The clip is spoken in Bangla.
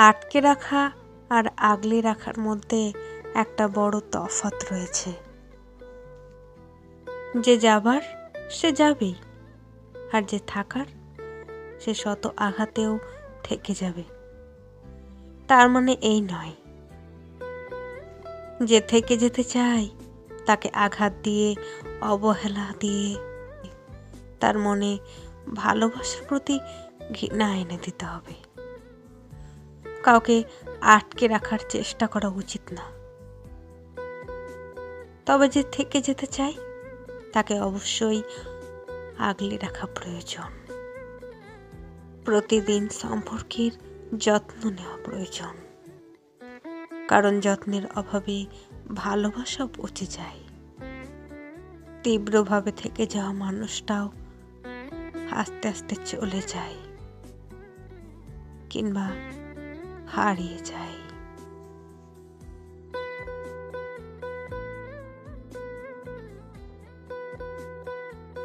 আটকে রাখা আর আগলে রাখার মধ্যে একটা বড় তফাৎ রয়েছে। যে যাবার সে যাবেই, আর যে থাকার সে শত আঘাতেও থেকে যাবে। তার মানে এই নয় যে থেকে যেতে চায় তাকে আঘাত দিয়ে, অবহেলা দিয়ে তার মনে ভালোবাসার প্রতি ঘৃণা এনে দিতে হবে। কাউকে আটকে রাখার চেষ্টা করা উচিত না। তবে যে থেকে যেতে চায় তাকে অবশ্যই আগলে রাখা প্রয়োজন। প্রতিদিন সম্পর্কের যত্ন নেওয়া প্রয়োজন, কারণ যত্নের অভাবে ভালোবাসা পচে যায়। তীব্রভাবে থেকে যাওয়া মানুষটাও আস্তে আস্তে চলে যায় কিংবা হারিয়ে যায়।